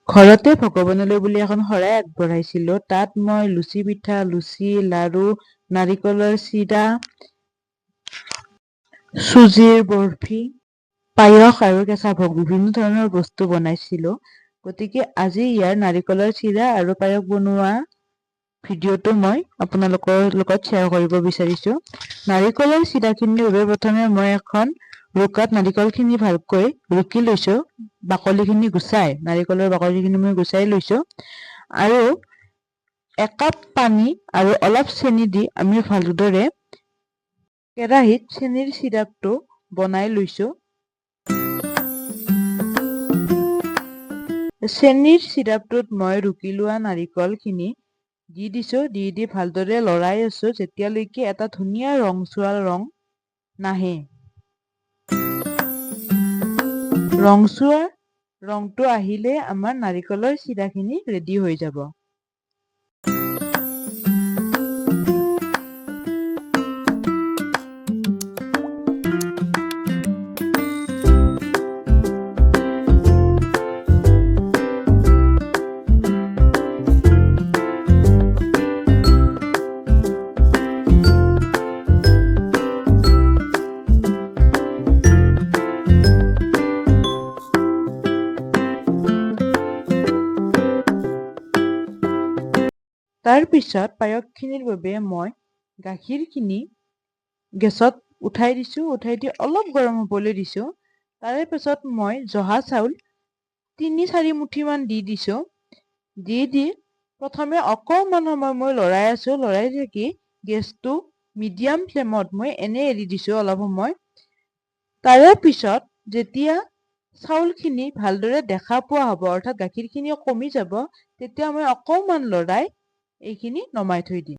ঘৰতে ভগৱানলৈ বুলি এখন শৰাই আগবঢ়াইছিলো। তাত মই লুচি পিঠা, লুচি, লাৰু, নাৰিকলৰ চিৰা, চুজিৰ বৰফি, পায়স আৰু কেঁচা ভোগ বিভিন্ন ধৰণৰ বস্তু বনাইছিলো। গতিকে আজি ইয়াৰ নাৰিকলৰ চিৰা আৰু পায়স বনোৱা ভিডিঅ'টো মই আপোনালোকৰ লগত শ্বেয়াৰ কৰিব বিচাৰিছো। নাৰিকলৰ চিৰাখিনিৰ বাবে প্ৰথমে মই এখন ৰুকাত নাৰিকলখিনি ভালকৈ ৰুকি লৈছো। বাকলিখিনি গুচাই, নাৰিকলৰ বাকলিখিনি মই গুচাই লৈছো আৰু একাপ পানী আৰু অলপ চেনি দি আমি ভালদৰে কেৰাহীত চেনিৰ চিৰাপটো বনাই লৈছো। চেনিৰ চিৰাপটোত মই ৰুকি লোৱা নাৰিকলখিনি দি দিছো। দি ভালদৰে লৰাই আছো যেতিয়ালৈকে এটা ধুনীয়া ৰংচোৱা ৰং নাহে। ৰংচোৱা ৰংটো আহিলে আমাৰ নাৰিকলৰ চিৰাখিনি ৰেডি হৈ যাব। তাৰ পিছত পায়সখিনিৰ বাবে মই গাখীৰখিনি গেছত উঠাই দিছো। উঠাই দি অলপ গৰম হ'বলৈ দিছো। তাৰে পিছত মই জহা চাউল ৩-৪ মুঠিমান দি দিছো। দি প্ৰথমে অকণমান সময় মই লৰাই আছো। লৰাই থাকি গেছটো মিডিয়াম ফ্লেমত মই এনে এৰি দিছো অলপ সময়। তাৰে পিছত যেতিয়া চাউলখিনি ভালদৰে দেখা পোৱা হ'ব, অৰ্থাৎ গাখীৰখিনি কমি যাব, তেতিয়া মই অকণমান লৰাই এইখিনি নমাই থৈ দিম।